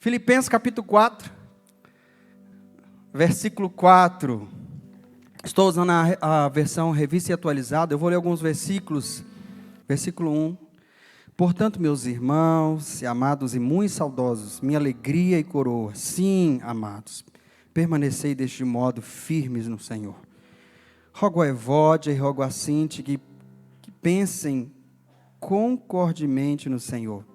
Filipenses capítulo 4, versículo 4. Estou usando a versão revista e atualizada. Eu vou ler alguns versículos. Versículo 1. Portanto, meus irmãos, amados e muito saudosos, minha alegria e coroa, sim, amados, permanecei deste modo firmes no Senhor. Rogo a Evódia e rogo a Sinti que pensem concordemente no Senhor.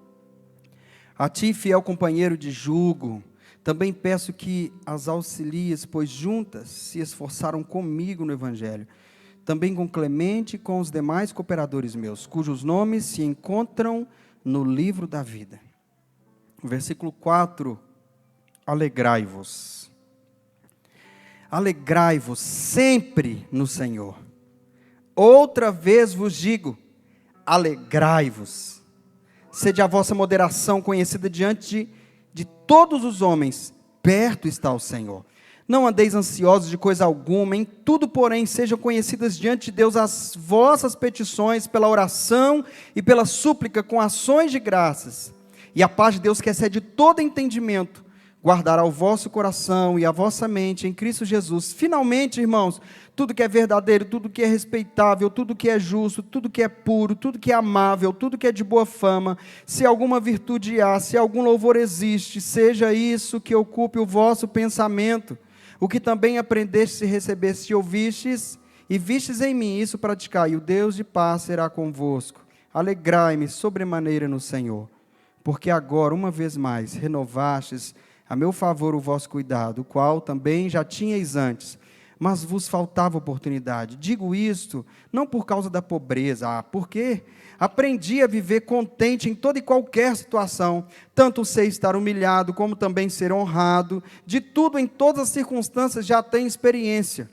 A ti, fiel companheiro de jugo, também peço que as auxilies, pois juntas se esforçaram comigo no Evangelho, também com Clemente e com os demais cooperadores meus, cujos nomes se encontram no livro da vida. Versículo 4, alegrai-vos. Alegrai-vos sempre no Senhor. Outra vez vos digo, alegrai-vos. Sede a vossa moderação conhecida diante de todos os homens, perto está o Senhor. Não andeis ansiosos de coisa alguma, em tudo, porém, sejam conhecidas diante de Deus as vossas petições, pela oração e pela súplica, com ações de graças. E a paz de Deus, que excede todo entendimento, guardará o vosso coração e a vossa mente em Cristo Jesus. Finalmente, irmãos, tudo que é verdadeiro, tudo que é respeitável, tudo que é justo, tudo que é puro, tudo que é amável, tudo que é de boa fama, se alguma virtude há, se algum louvor existe, seja isso que ocupe o vosso pensamento. O que também aprendestes e recebestes e ouvistes, e vistes em mim, isso praticai, e o Deus de paz será convosco. Alegrai-me sobremaneira no Senhor, porque agora, uma vez mais, renovastes a meu favor o vosso cuidado, o qual também já tinhais antes, mas vos faltava oportunidade. Digo isto, não por causa da pobreza, porque aprendi a viver contente em toda e qualquer situação, tanto sei estar humilhado, como também ser honrado, de tudo em todas as circunstâncias já tenho experiência,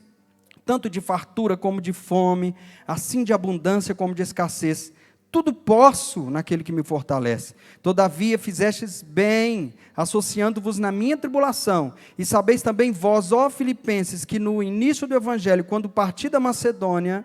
tanto de fartura como de fome, assim de abundância como de escassez. Tudo posso naquele que me fortalece. Todavia fizestes bem, associando-vos na minha tribulação. E sabeis também vós, ó Filipenses, que no início do Evangelho, quando parti da Macedônia,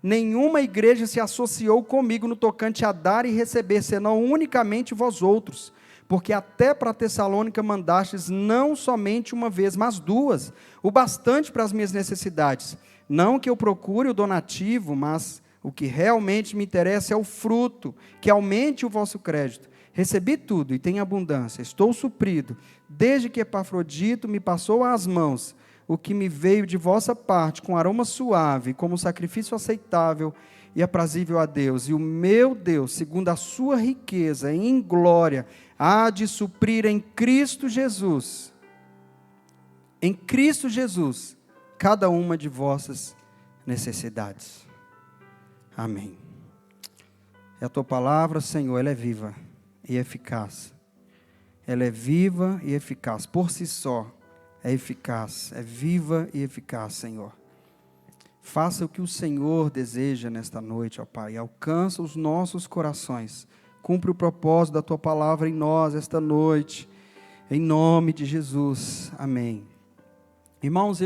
nenhuma igreja se associou comigo no tocante a dar e receber, senão unicamente vós outros. Porque até para Tessalônica mandastes não somente uma vez, mas duas, o bastante para as minhas necessidades. Não que eu procure o donativo, mas o que realmente me interessa é o fruto, que aumente o vosso crédito. Recebi tudo e tenho abundância, estou suprido, desde que Epafrodito me passou às mãos, o que me veio de vossa parte, com aroma suave, como sacrifício aceitável e aprazível a Deus. E o meu Deus, segundo a sua riqueza em glória, há de suprir em Cristo Jesus, cada uma de vossas necessidades. Amém. E a tua palavra, Senhor, ela é viva e eficaz. Ela é viva e eficaz. Por si só, é eficaz. É viva e eficaz, Senhor. Faça o que o Senhor deseja nesta noite, ó Pai. Alcança os nossos corações. Cumpre o propósito da tua palavra em nós esta noite. Em nome de Jesus. Amém. Irmãos,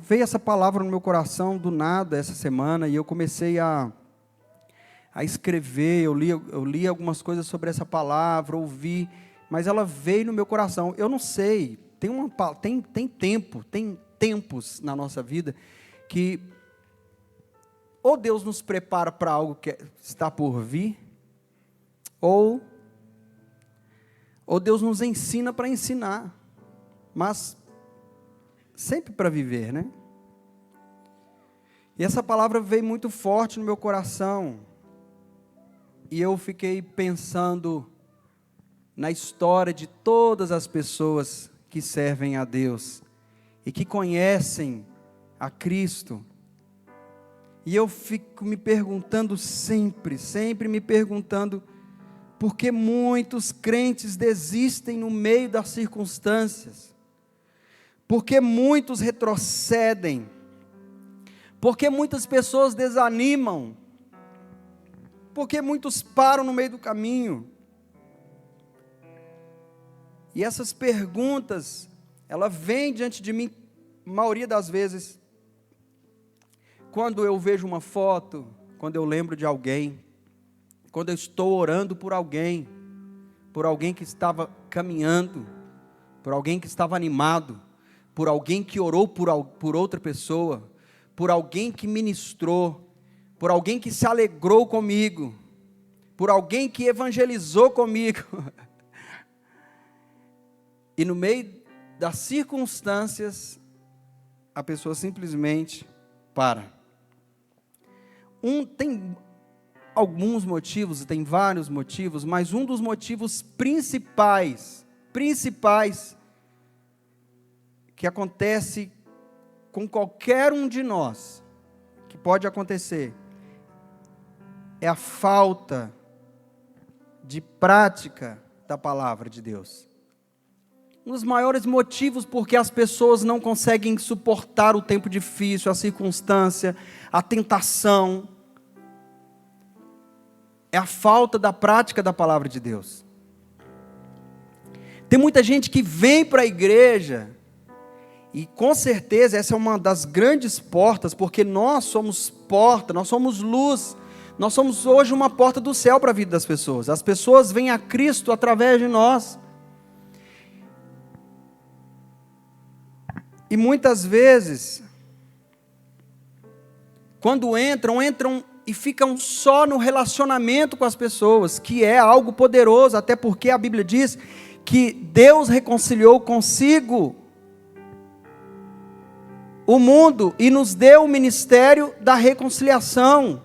veio essa palavra no meu coração do nada essa semana e eu comecei a escrever, eu li algumas coisas sobre essa palavra, ouvi, mas ela veio no meu coração. Eu não sei, tem tempos na nossa vida que ou Deus nos prepara para algo que está por vir, ou Deus nos ensina para ensinar, mas sempre para viver, né? E essa palavra veio muito forte no meu coração, e eu fiquei pensando na história de todas as pessoas que servem a Deus, e que conhecem a Cristo, e eu fico me perguntando sempre me perguntando, por que muitos crentes desistem no meio das circunstâncias? Porque muitos retrocedem, porque muitas pessoas desanimam, porque muitos param no meio do caminho. E essas perguntas, ela vem diante de mim, maioria das vezes, quando eu vejo uma foto, quando eu lembro de alguém, quando eu estou orando por alguém que estava caminhando, por alguém que estava animado, por alguém que orou por outra pessoa, por alguém que ministrou, por alguém que se alegrou comigo, por alguém que evangelizou comigo. E no meio das circunstâncias, a pessoa simplesmente para. Tem alguns motivos, tem vários motivos, mas um dos motivos principais que acontece com qualquer um de nós, que pode acontecer, é a falta de prática da palavra de Deus. Um dos maiores motivos porque as pessoas não conseguem suportar o tempo difícil, a circunstância, a tentação, é a falta da prática da palavra de Deus. Tem muita gente que vem para a igreja, e com certeza essa é uma das grandes portas, porque nós somos porta, nós somos luz, nós somos hoje uma porta do céu para a vida das pessoas. As pessoas vêm a Cristo através de nós. E muitas vezes, quando entram e ficam só no relacionamento com as pessoas, que é algo poderoso, até porque a Bíblia diz que Deus reconciliou consigo o mundo e nos deu o ministério da reconciliação.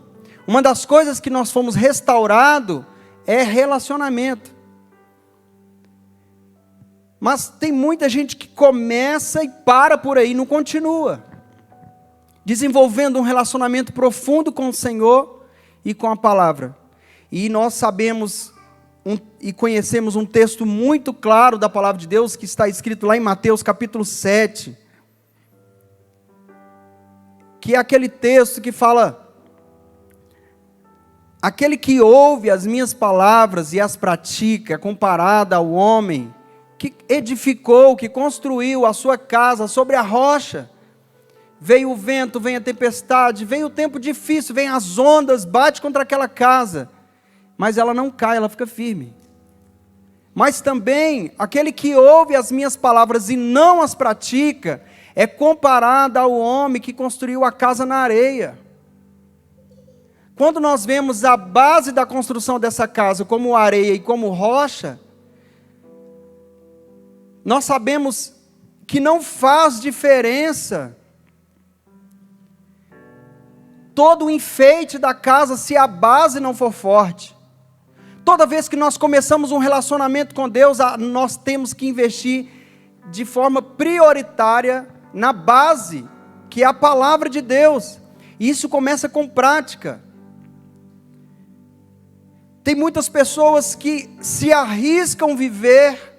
Uma das coisas que nós fomos restaurados é relacionamento. Mas tem muita gente que começa e para por aí, não continua, desenvolvendo um relacionamento profundo com o Senhor e com a palavra. E nós sabemos e conhecemos um texto muito claro da palavra de Deus, que está escrito lá em Mateus capítulo 7, que é aquele texto que fala: aquele que ouve as minhas palavras e as pratica, é comparado ao homem que edificou, que construiu a sua casa sobre a rocha. Veio o vento, vem a tempestade, vem o tempo difícil, vem as ondas, bate contra aquela casa, mas ela não cai, ela fica firme. Mas também, aquele que ouve as minhas palavras e não as pratica, é comparado ao homem que construiu a casa na areia. Quando nós vemos a base da construção dessa casa como areia e como rocha, nós sabemos que não faz diferença todo o enfeite da casa se a base não for forte. Toda vez que nós começamos um relacionamento com Deus, nós temos que investir de forma prioritária na base, que é a palavra de Deus. E isso começa com prática. Tem muitas pessoas que se arriscam viver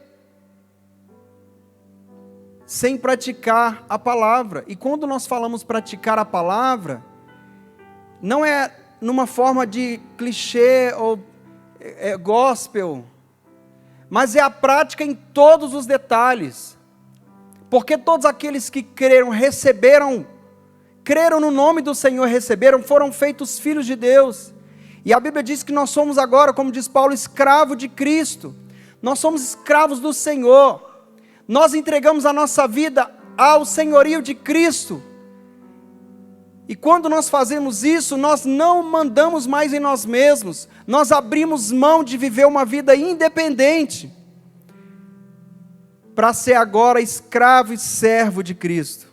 sem praticar a palavra. E quando nós falamos praticar a palavra, não é numa forma de clichê ou gospel, mas é a prática em todos os detalhes. Porque todos aqueles que creram no nome do Senhor, receberam, foram feitos filhos de Deus. E a Bíblia diz que nós somos agora, como diz Paulo, escravo de Cristo. Nós somos escravos do Senhor. Nós entregamos a nossa vida ao senhorio de Cristo. E quando nós fazemos isso, nós não mandamos mais em nós mesmos. Nós abrimos mão de viver uma vida independente, para ser agora escravo e servo de Cristo.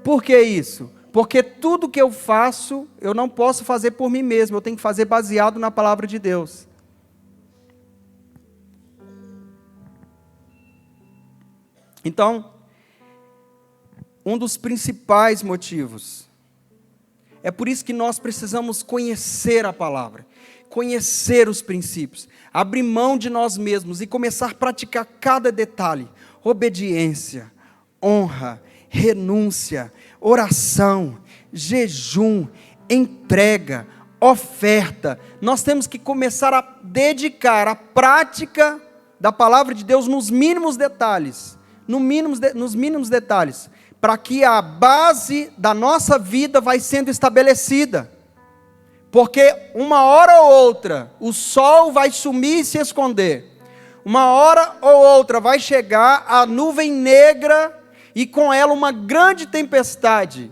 Por que isso? Porque tudo que eu faço, eu não posso fazer por mim mesmo, eu tenho que fazer baseado na palavra de Deus. Então, um dos principais motivos, é por isso que nós precisamos conhecer a palavra, conhecer os princípios, abrir mão de nós mesmos e começar a praticar cada detalhe: obediência, honra, renúncia, oração, jejum, entrega, oferta. Nós temos que começar a dedicar a prática da palavra de Deus nos mínimos detalhes, nos mínimos detalhes, para que a base da nossa vida vai sendo estabelecida. Porque uma hora ou outra o sol vai sumir e se esconder. Uma hora ou outra vai chegar a nuvem negra e com ela uma grande tempestade.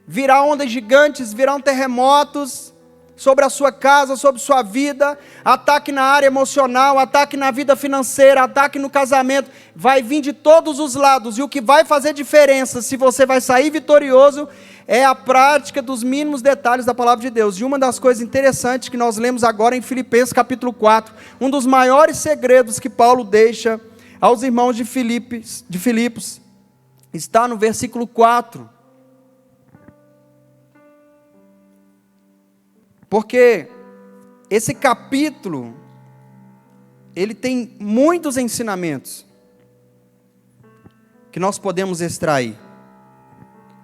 Virá ondas gigantes, virão terremotos sobre a sua casa, sobre sua vida, ataque na área emocional, ataque na vida financeira, ataque no casamento, vai vir de todos os lados, e o que vai fazer diferença, se você vai sair vitorioso, é a prática dos mínimos detalhes da palavra de Deus. E uma das coisas interessantes que nós lemos agora em Filipenses capítulo 4, um dos maiores segredos que Paulo deixa aos irmãos de Filipos, está no versículo 4, porque esse capítulo, ele tem muitos ensinamentos, que nós podemos extrair.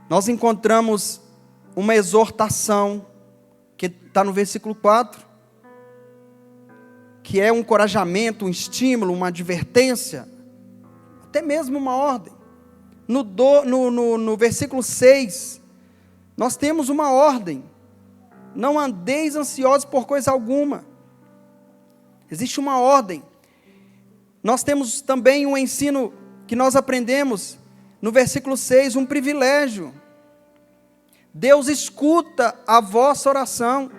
Nós encontramos uma exortação, que está no versículo 4, que é um encorajamento, um estímulo, uma advertência, até mesmo uma ordem. No versículo 6, nós temos uma ordem: não andeis ansiosos por coisa alguma. Existe uma ordem. Nós temos também um ensino que nós aprendemos no versículo 6, um privilégio. Deus escuta a vossa oração.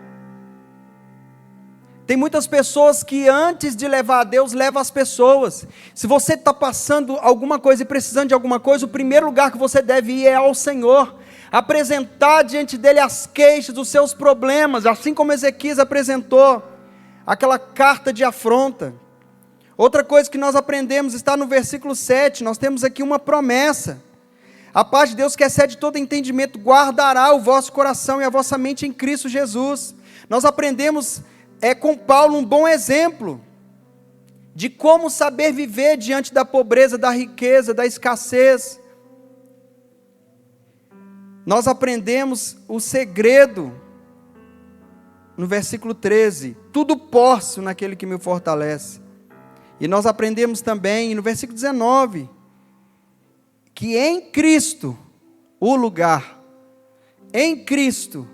Tem muitas pessoas que antes de levar a Deus, levam as pessoas. Se você está passando alguma coisa e precisando de alguma coisa, o primeiro lugar que você deve ir é ao Senhor. Apresentar diante dele as queixas, os seus problemas, assim como Ezequias apresentou aquela carta de afronta. Outra coisa que nós aprendemos está no versículo 7, nós temos aqui uma promessa: a paz de Deus, que excede todo entendimento, guardará o vosso coração e a vossa mente em Cristo Jesus. Nós aprendemos com Paulo um bom exemplo de como saber viver diante da pobreza, da riqueza, da escassez. Nós aprendemos o segredo no versículo 13: tudo posso naquele que me fortalece. E nós aprendemos também no versículo 19, que em Cristo, o lugar, em Cristo,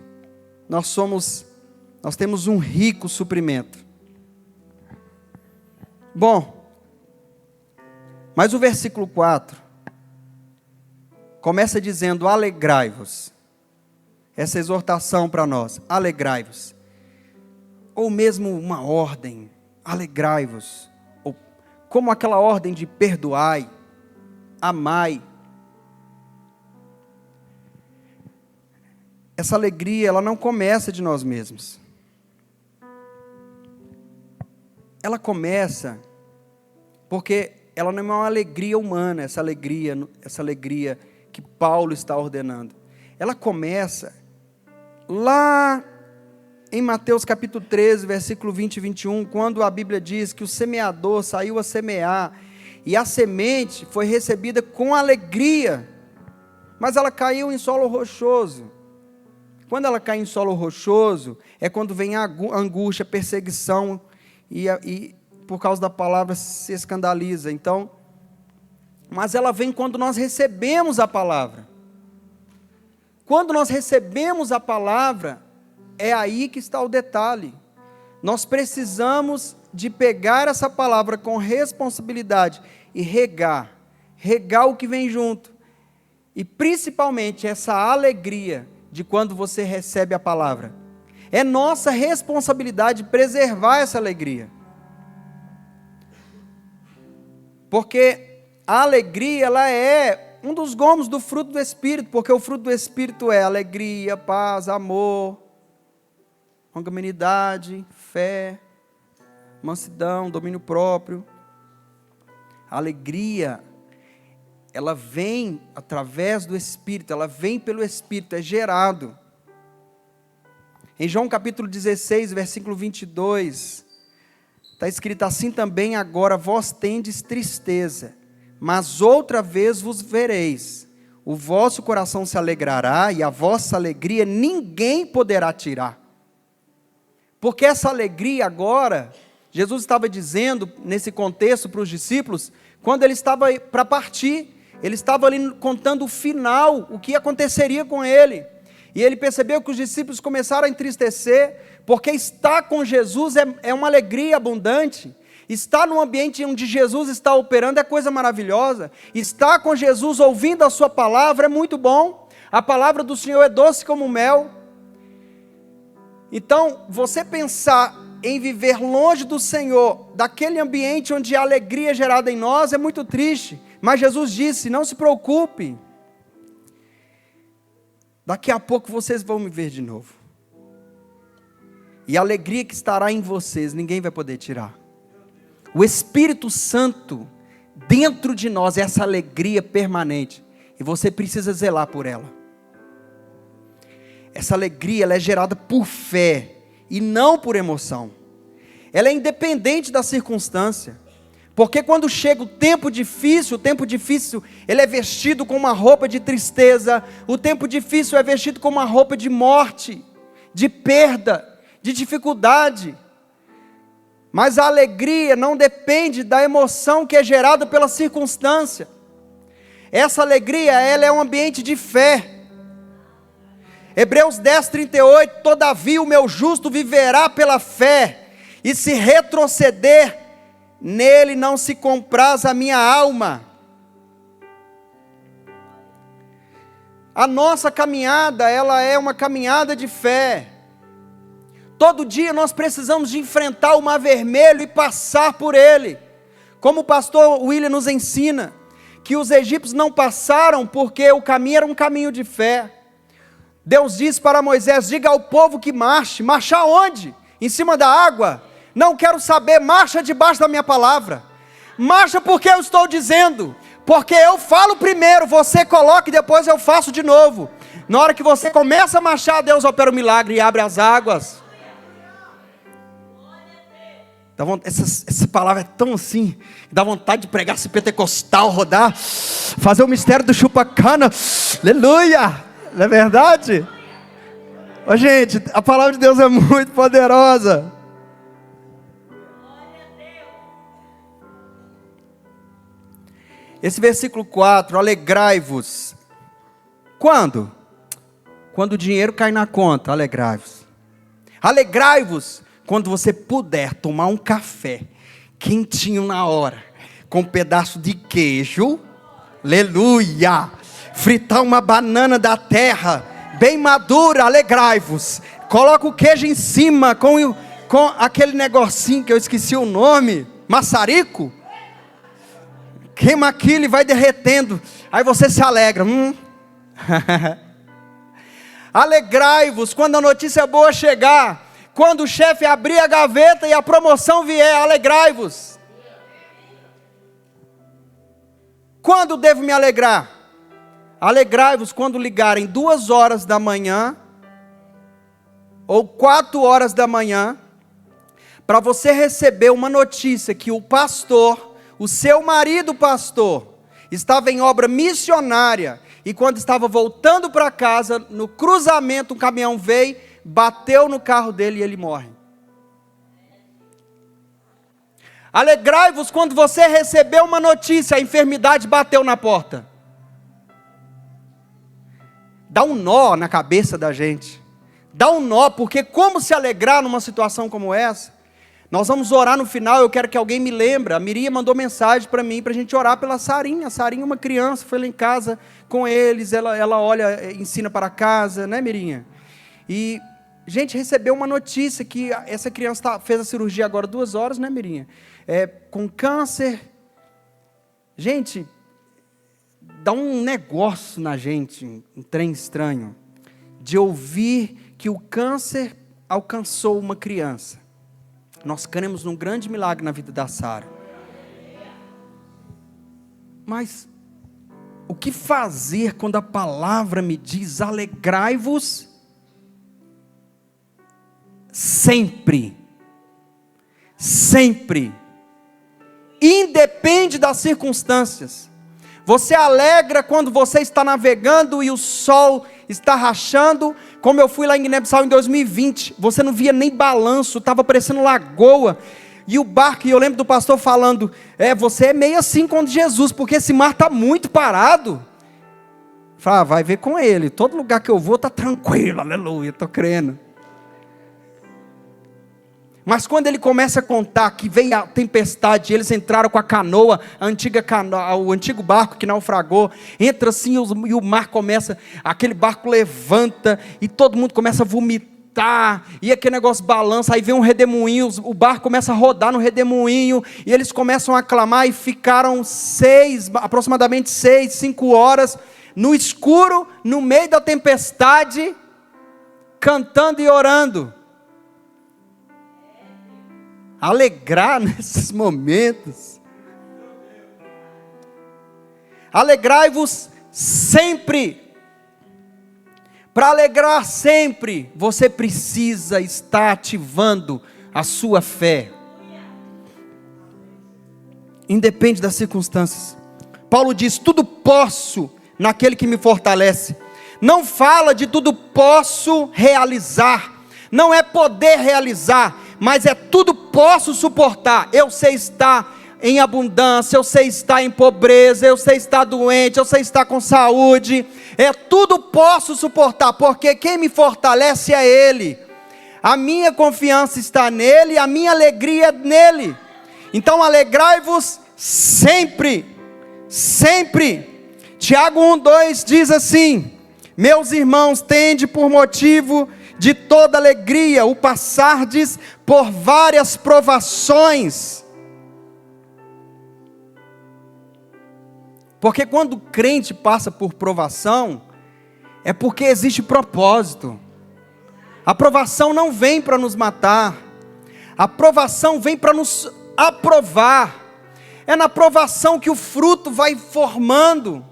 nós temos um rico suprimento. Bom, mas o versículo 4, começa dizendo: alegrai-vos. Essa exortação para nós, alegrai-vos. Ou mesmo uma ordem, alegrai-vos. Ou como aquela ordem de perdoai, amai. Essa alegria, ela não começa de nós mesmos. Ela começa porque ela não é uma alegria humana, essa alegria que Paulo está ordenando. Ela começa lá em Mateus capítulo 13, versículo 20 e 21, quando a Bíblia diz que o semeador saiu a semear, e a semente foi recebida com alegria, mas ela caiu em solo rochoso. Quando ela cai em solo rochoso, é quando vem a angústia, a perseguição, e por causa da palavra se escandaliza. Então, mas ela vem quando nós recebemos a palavra. Quando nós recebemos a palavra, é aí que está o detalhe. Nós precisamos de pegar essa palavra com responsabilidade e regar o que vem junto. E principalmente essa alegria de quando você recebe a palavra. É nossa responsabilidade preservar essa alegria. Porque a alegria, ela é um dos gomos do fruto do Espírito, porque o fruto do Espírito é alegria, paz, amor, longanimidade, fé, mansidão, domínio próprio. A alegria, ela vem através do Espírito, ela vem pelo Espírito, é gerado. Em João capítulo 16, versículo 22, está escrito assim também: agora vós tendes tristeza, mas outra vez vos vereis, o vosso coração se alegrará, e a vossa alegria ninguém poderá tirar. Porque essa alegria agora, Jesus estava dizendo nesse contexto para os discípulos, quando ele estava para partir, ele estava ali contando o final, o que aconteceria com ele. E ele percebeu que os discípulos começaram a entristecer, porque estar com Jesus é uma alegria abundante. Estar num ambiente onde Jesus está operando é coisa maravilhosa. Estar com Jesus ouvindo a sua palavra é muito bom. A palavra do Senhor é doce como mel. Então, você pensar em viver longe do Senhor, daquele ambiente onde a alegria é gerada em nós, é muito triste. Mas Jesus disse: não se preocupe, daqui a pouco vocês vão me ver de novo. E a alegria que estará em vocês, ninguém vai poder tirar. O Espírito Santo dentro de nós é essa alegria permanente, e você precisa zelar por ela. Essa alegria, ela é gerada por fé e não por emoção. Ela é independente da circunstância. Porque quando chega o tempo difícil, ele é vestido com uma roupa de tristeza. O tempo difícil é vestido com uma roupa de morte, de perda, de dificuldade. Mas a alegria não depende da emoção que é gerada pela circunstância. Essa alegria, ela é um ambiente de fé. Hebreus 10:38, todavia o meu justo viverá pela fé, e se retroceder, nele não se compraz a minha alma. A nossa caminhada, ela é uma caminhada de fé. Todo dia nós precisamos de enfrentar o mar vermelho e passar por ele. Como o pastor William nos ensina, que os egípcios não passaram porque o caminho era um caminho de fé. Deus disse para Moisés: diga ao povo que marche. Marchar onde? Em cima da água? Não quero saber, marcha debaixo da minha palavra. Marcha porque eu estou dizendo. Porque eu falo primeiro, você coloca e depois eu faço de novo. Na hora que você começa a marchar, Deus opera o milagre e abre as águas. Essa palavra é tão assim, dá vontade de pregar esse pentecostal, rodar, fazer o mistério do chupa-cana. Aleluia! Não é verdade? Ô, gente, a palavra de Deus é muito poderosa. Esse versículo 4, alegrai-vos. Quando? Quando o dinheiro cai na conta, alegrai-vos. Alegrai-vos quando você puder tomar um café quentinho na hora, com um pedaço de queijo, aleluia, fritar uma banana da terra, bem madura, alegrai-vos, coloca o queijo em cima, com aquele negocinho que eu esqueci o nome, maçarico, queima aquilo e vai derretendo, aí você se alegra, alegrai-vos quando a notícia boa chegar, quando o chefe abrir a gaveta e a promoção vier, alegrai-vos. Quando devo me alegrar? Alegrai-vos quando ligarem 2 horas da manhã, ou 4 horas da manhã, para você receber uma notícia que o pastor, o seu marido pastor, estava em obra missionária, e quando estava voltando para casa, no cruzamento um caminhão veio, bateu no carro dele e ele morre. Alegrai-vos quando você recebeu uma notícia, a enfermidade bateu na porta. Dá um nó na cabeça da gente. Dá um nó, porque como se alegrar numa situação como essa? Nós vamos orar no final, eu quero que alguém me lembre. A Miriam mandou mensagem para mim, para a gente orar pela Sarinha. A Sarinha é uma criança, foi lá em casa com eles, ela olha, ensina para casa, né, Miriam? E gente, recebeu uma notícia que essa criança fez a cirurgia agora 2 horas, né, Mirinha? Com câncer. Gente, dá um negócio na gente, um trem estranho, de ouvir que o câncer alcançou uma criança. Nós cremos num grande milagre na vida da Sara. Mas o que fazer quando a palavra me diz: alegrai-vos sempre, sempre, independe das circunstâncias. Você alegra quando você está navegando e o sol está rachando, como eu fui lá em Guiné-Bissau em 2020, você não via nem balanço, estava parecendo lagoa, e o barco, e eu lembro do pastor falando, você é meio assim com Jesus, porque esse mar está muito parado. Fala, vai ver com ele. Todo lugar que eu vou está tranquilo, aleluia, estou crendo. Mas quando ele começa a contar que veio a tempestade, eles entraram com a canoa, o antigo barco que naufragou, entra assim e o mar começa, aquele barco levanta e todo mundo começa a vomitar, e aquele negócio balança, aí vem um redemoinho, o barco começa a rodar no redemoinho, e eles começam a clamar e ficaram aproximadamente 6, 5 horas, no escuro, no meio da tempestade, cantando e orando. Alegrar nesses momentos. Alegrai-vos sempre. Para alegrar sempre, você precisa estar ativando a sua fé. Independe das circunstâncias. Paulo diz: tudo posso naquele que me fortalece. Não fala de tudo posso realizar. Não é poder realizar, mas é tudo posso suportar. Eu sei estar em abundância, eu sei estar em pobreza, eu sei estar doente, eu sei estar com saúde. É tudo posso suportar, porque quem me fortalece é Ele. A minha confiança está nele, a minha alegria é nele. Então alegrai-vos sempre, sempre. Tiago 1:2 diz assim: meus irmãos, tende por motivo de toda alegria o passardes por várias provações. Porque quando o crente passa por provação, é porque existe propósito. A provação não vem para nos matar, a provação vem para nos aprovar. É na provação que o fruto vai formando.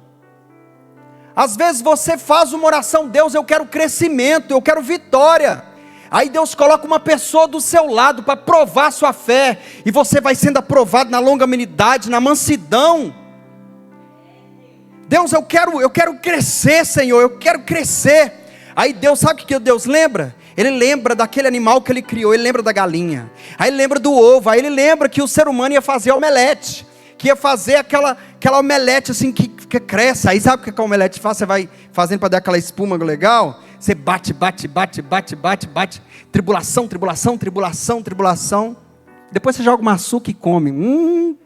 Às vezes você faz uma oração: Deus, eu quero crescimento, eu quero vitória. Aí Deus coloca uma pessoa do seu lado para provar a sua fé, e você vai sendo aprovado na longanimidade, na mansidão. Deus, eu quero crescer, Senhor, eu quero crescer. Aí Deus, sabe o que Deus lembra? Ele lembra daquele animal que Ele criou, Ele lembra da galinha, aí Ele lembra do ovo, aí Ele lembra que o ser humano ia fazer omelete, que ia fazer aquela omelete assim que cresce. Aí sabe o que a omelete faz? Você vai fazendo para dar aquela espuma legal, você bate, tribulação, tribulação, tribulação, tribulação, depois você joga uma açúcar e come.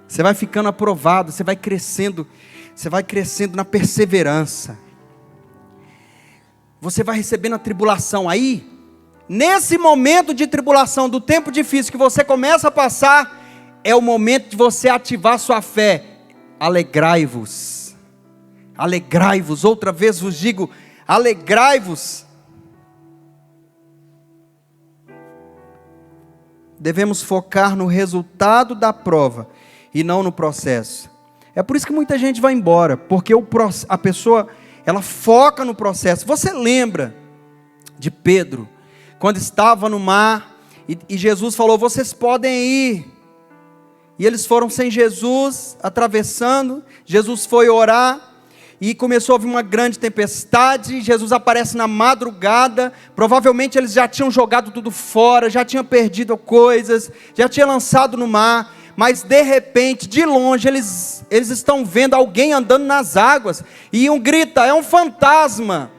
Você vai ficando aprovado, você vai crescendo na perseverança, você vai recebendo a tribulação. Aí, nesse momento de tribulação, do tempo difícil que você começa a passar, é o momento de você ativar sua fé. Alegrai-vos, alegrai-vos, outra vez vos digo, alegrai-vos. Devemos focar no resultado da prova e não no processo. É por isso que muita gente vai embora, porque a pessoa, ela foca no processo. Você lembra de Pedro, quando estava no mar, e Jesus falou: vocês podem ir. E eles foram sem Jesus, atravessando. Jesus foi orar, e começou a vir uma grande tempestade. Jesus aparece na madrugada. Provavelmente eles já tinham jogado tudo fora, já tinham perdido coisas, já tinham lançado no mar. Mas de repente, de longe, eles estão vendo alguém andando nas águas, e um grita: é um fantasma.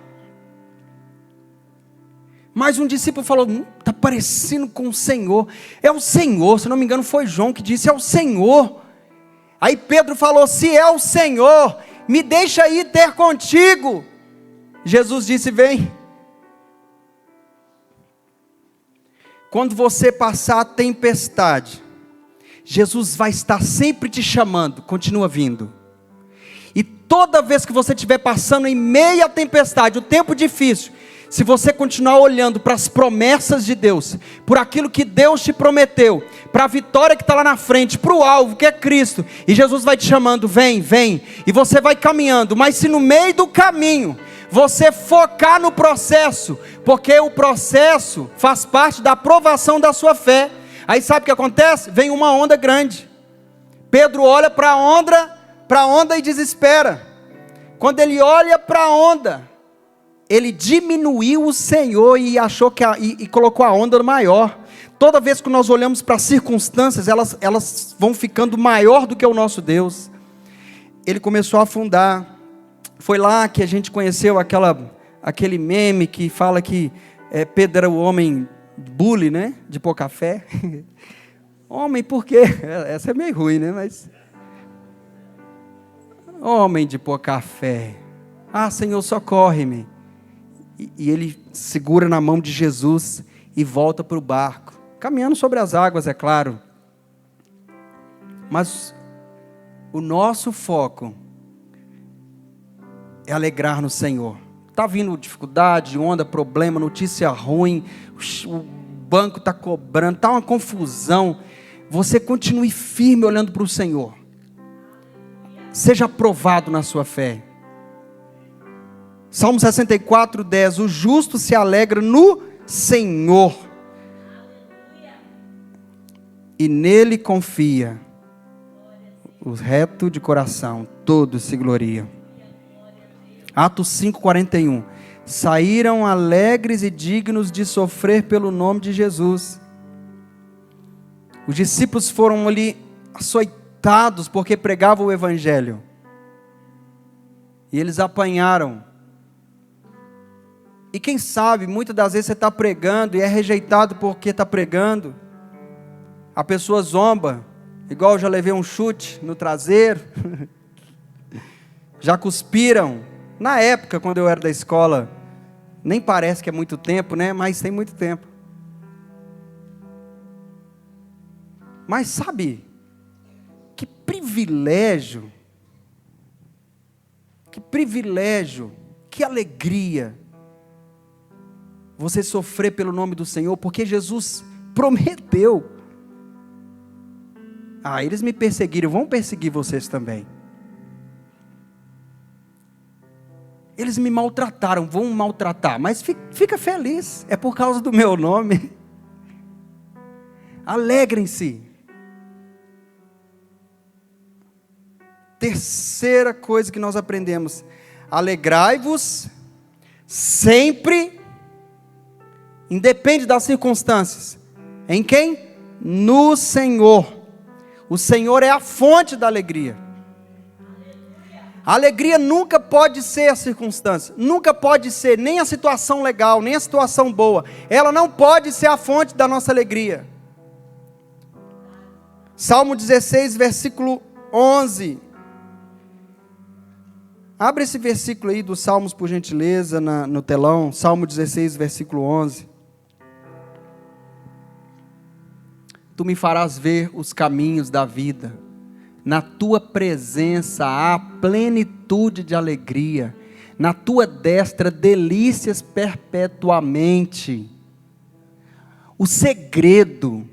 Mas um discípulo falou: está parecendo com o Senhor. É o Senhor, se não me engano foi João que disse: é o Senhor. Aí Pedro falou: se é o Senhor, me deixa ir ter contigo. Jesus disse: vem. Quando você passar a tempestade, Jesus vai estar sempre te chamando: continua vindo. E toda vez que você estiver passando em meio à tempestade, o tempo difícil, se você continuar olhando para as promessas de Deus, por aquilo que Deus te prometeu, para a vitória que está lá na frente, para o alvo que é Cristo, e Jesus vai te chamando: vem, vem, e você vai caminhando. Mas se no meio do caminho você focar no processo, porque o processo faz parte da aprovação da sua fé, aí sabe o que acontece? Vem uma onda grande. Pedro olha para a onda e desespera. Quando ele olha para a onda, ele diminuiu o Senhor e achou e colocou a onda maior. Toda vez que nós olhamos para as circunstâncias, elas vão ficando maior do que o nosso Deus. ele começou a afundar. Foi lá que a gente conheceu aquele meme que fala que Pedro era o homem bully, né? De pouca fé. Homem, por quê? Essa é meio ruim, né? Mas homem de pouca fé. Ah, Senhor, socorre-me. E ele segura na mão de Jesus e volta para o barco, caminhando sobre as águas, é claro. Mas o nosso foco é alegrar no Senhor. Está vindo dificuldade, onda, problema, notícia ruim, o banco está cobrando, está uma confusão. Você continue firme olhando para o Senhor. Seja aprovado na sua fé. Salmo 64, 10. O justo se alegra no Senhor, e nele confia. O reto de coração, todos se gloriam. Atos 5, 41. Saíram alegres e dignos de sofrer pelo nome de Jesus. Os discípulos foram ali açoitados porque pregavam o evangelho. E eles apanharam. E quem sabe, muitas das vezes você está pregando e é rejeitado porque está pregando. A pessoa zomba, igual eu já levei um chute no traseiro. Já cuspiram. Na época, quando eu era da escola, nem parece que é muito tempo, né? Mas tem muito tempo. Mas sabe, que privilégio, que alegria, você sofrer pelo nome do Senhor, porque Jesus prometeu. Eles me perseguiram, vão perseguir vocês também. Eles me maltrataram, vão maltratar, mas fica feliz, é por causa do meu nome. Alegrem-se. Terceira coisa que nós aprendemos: alegrai-vos sempre, independe das circunstâncias. Em quem? No Senhor. O Senhor é a fonte da alegria. A alegria nunca pode ser a circunstância, nunca pode ser nem a situação legal, nem a situação boa. Ela não pode ser a fonte da nossa alegria. Salmo 16, versículo 11. Abre esse versículo aí dos Salmos, por gentileza, no telão. Salmo 16, versículo 11. Tu me farás ver os caminhos da vida. Na tua presença há plenitude de alegria. Na tua destra delícias perpetuamente. O segredo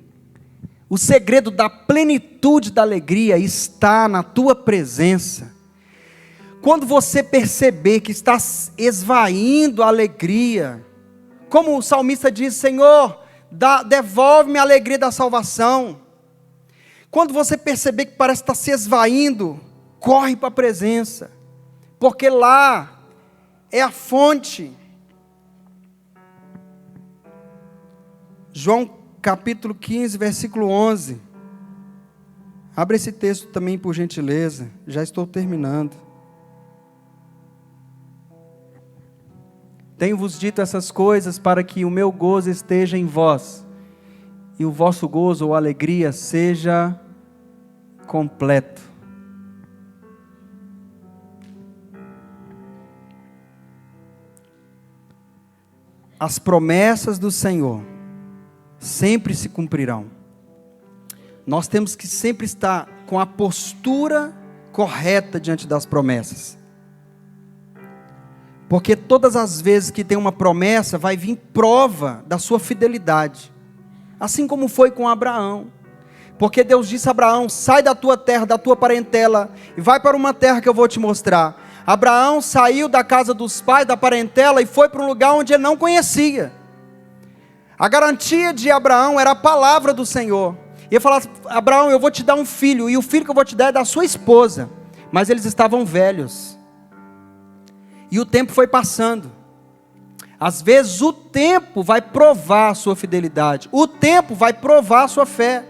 da plenitude da alegria está na tua presença. Quando você perceber que está esvaindo a alegria, como o salmista diz: Senhor, devolve-me a alegria da salvação. Quando você perceber que parece estar se esvaindo, corre para a presença, porque lá é a fonte. João capítulo 15, versículo 11. Abre esse texto também, por gentileza, já estou terminando. Tenho-vos dito essas coisas para que o meu gozo esteja em vós, e o vosso gozo ou alegria seja completo. As promessas do Senhor sempre se cumprirão. Nós temos que sempre estar com a postura correta diante das promessas. Porque todas as vezes que tem uma promessa, vai vir prova da sua fidelidade. Assim como foi com Abraão. Porque Deus disse a Abraão: sai da tua terra, da tua parentela, e vai para uma terra que eu vou te mostrar. Abraão saiu da casa dos pais, da parentela, e foi para um lugar onde ele não conhecia. A garantia de Abraão era a palavra do Senhor. E ele falava: Abraão, eu vou te dar um filho, e o filho que eu vou te dar é da sua esposa. Mas eles estavam velhos. E o tempo foi passando. Às vezes o tempo vai provar a sua fidelidade. O tempo vai provar a sua fé.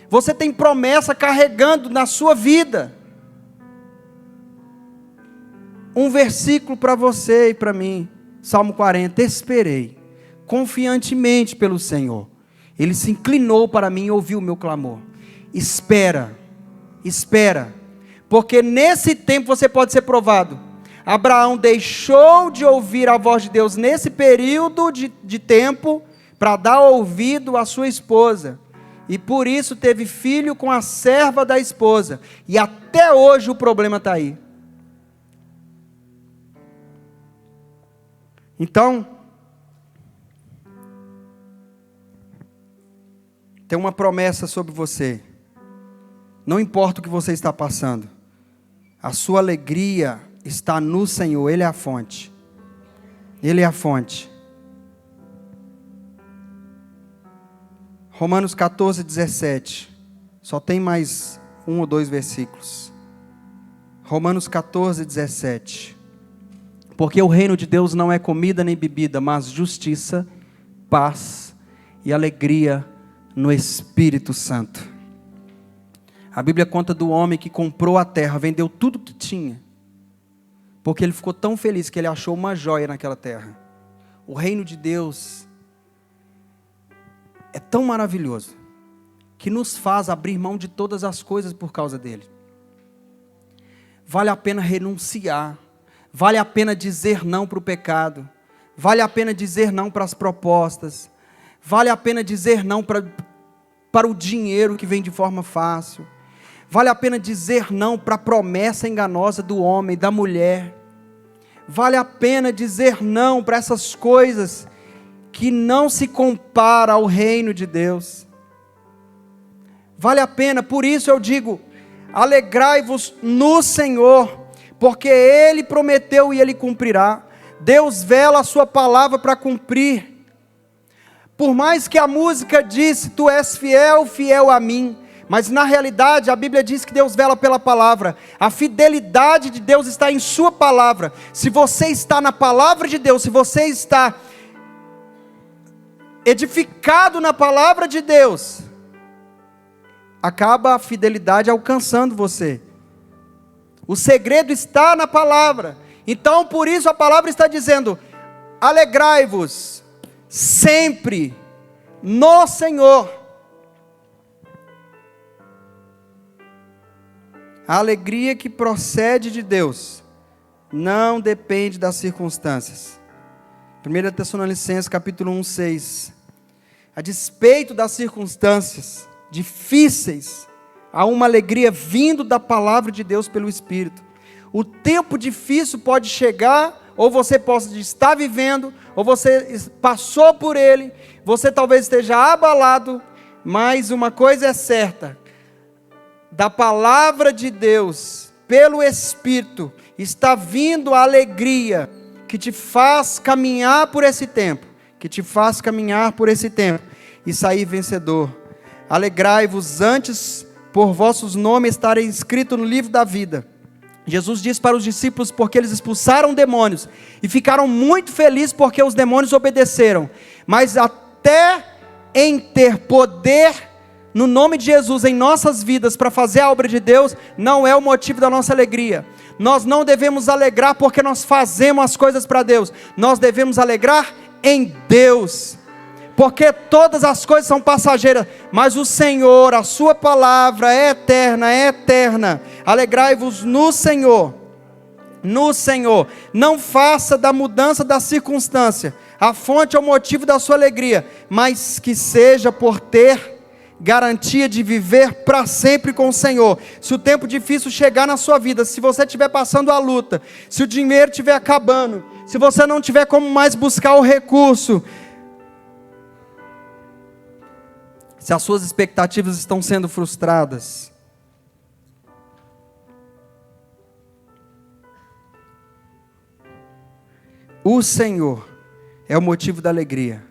Você tem promessa carregando na sua vida. um versículo para você e para mim. Salmo 40, esperei confiantemente pelo Senhor. Ele se inclinou para mim e ouviu o meu clamor. Espera, porque nesse tempo você pode ser provado. Abraão deixou de ouvir a voz de Deus nesse período de tempo, para dar ouvido à sua esposa, e por isso teve filho com a serva da esposa, e até hoje o problema está aí. Então, tem uma promessa sobre você. Não importa o que você está passando, a sua alegria está no Senhor. Ele é a fonte. Ele é a fonte. Romanos 14, 17. Só tem mais 1 ou 2 versículos. Romanos 14, 17. Porque o reino de Deus não é comida nem bebida, mas justiça, paz e alegria no Espírito Santo. A Bíblia conta do homem que comprou a terra, vendeu tudo que tinha, porque ele ficou tão feliz que ele achou uma joia naquela terra. O reino de Deus é tão maravilhoso, que nos faz abrir mão de todas as coisas por causa dele. Vale a pena renunciar, vale a pena dizer não para o pecado, vale a pena dizer não para as propostas, vale a pena dizer não para o dinheiro que vem de forma fácil, vale a pena dizer não para a promessa enganosa do homem, da mulher, vale a pena dizer não para essas coisas que não se compara ao reino de Deus. Vale a pena, por isso eu digo, alegrai-vos no Senhor, porque Ele prometeu e Ele cumprirá. Deus vela a sua palavra para cumprir. Por mais que a música disse, tu és fiel, fiel a mim, mas na realidade a Bíblia diz que Deus vela pela palavra. A fidelidade de Deus está em sua palavra. Se você está na palavra de Deus, se você está edificado na palavra de Deus, acaba a fidelidade alcançando você. O segredo está na palavra. Então por isso a palavra está dizendo, alegrai-vos sempre no Senhor. A alegria que procede de Deus não depende das circunstâncias. 1 Tessalonicenses capítulo 1, 6. A despeito das circunstâncias difíceis, há uma alegria vindo da palavra de Deus pelo Espírito. O tempo difícil pode chegar, ou você pode estar vivendo, ou você passou por ele, você talvez esteja abalado, mas uma coisa é certa, da palavra de Deus, pelo Espírito, está vindo a alegria, que te faz caminhar por esse tempo, e sair vencedor. Alegrai-vos antes, por vossos nomes estarem escritos no livro da vida. Jesus disse para os discípulos, porque eles expulsaram demônios, e ficaram muito felizes, porque os demônios obedeceram, mas até em ter poder, no nome de Jesus, em nossas vidas, para fazer a obra de Deus, não é o motivo da nossa alegria. Nós não devemos alegrar porque nós fazemos as coisas para Deus, nós devemos alegrar em Deus, porque todas as coisas são passageiras, mas o Senhor, a sua palavra é eterna, alegrai-vos no Senhor, não faça da mudança da circunstância, a fonte ou motivo da sua alegria, mas que seja por ter garantia de viver para sempre com o Senhor. Se o tempo difícil chegar na sua vida, se você estiver passando a luta, se o dinheiro estiver acabando, se você não tiver como mais buscar o recurso, se as suas expectativas estão sendo frustradas, o Senhor é o motivo da alegria.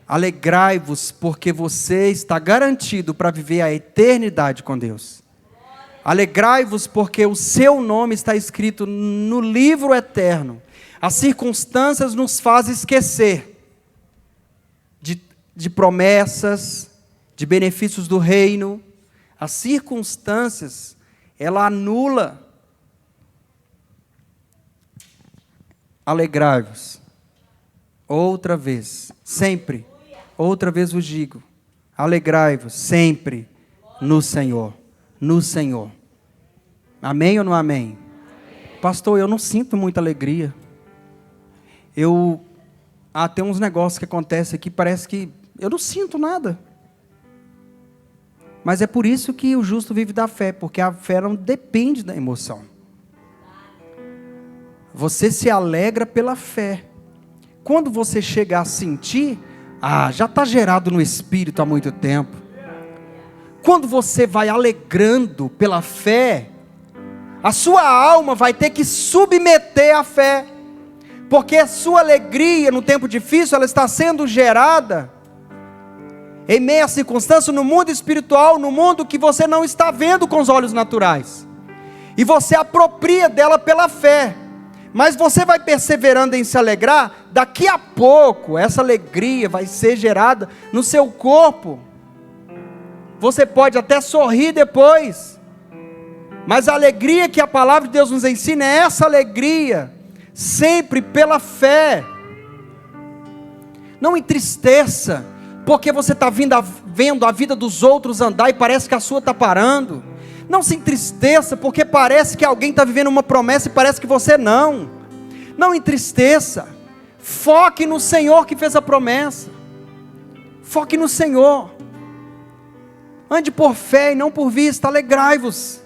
Alegrai-vos, porque você está garantido para viver a eternidade com Deus. Alegrai-vos, porque o seu nome está escrito no livro eterno. As circunstâncias nos fazem esquecer de promessas, de benefícios do reino. As circunstâncias, ela anula alegrai-vos. Outra vez, sempre, outra vez vos digo, alegrai-vos sempre no Senhor, no Senhor. Amém ou não amém? Pastor, eu não sinto muita alegria. Tem uns negócios que acontecem aqui, parece que eu não sinto nada. Mas é por isso que o justo vive da fé, porque a fé não depende da emoção. Você se alegra pela fé. Quando você chegar a sentir, já está gerado no Espírito há muito tempo. Quando você vai alegrando pela fé, a sua alma vai ter que submeter à fé, porque a sua alegria no tempo difícil, ela está sendo gerada em meio à circunstância, no mundo espiritual, no mundo que você não está vendo com os olhos naturais, e você apropria dela pela fé, mas você vai perseverando em se alegrar, daqui a pouco, essa alegria vai ser gerada no seu corpo, você pode até sorrir depois, mas a alegria que a palavra de Deus nos ensina é essa alegria, sempre pela fé. Não entristeça, porque você está vendo a vida dos outros andar e parece que a sua está parando. Não se entristeça, porque parece que alguém está vivendo uma promessa e parece que você não. Não entristeça, foque no Senhor que fez a promessa. Foque no Senhor. Ande por fé e não por vista, alegrai-vos.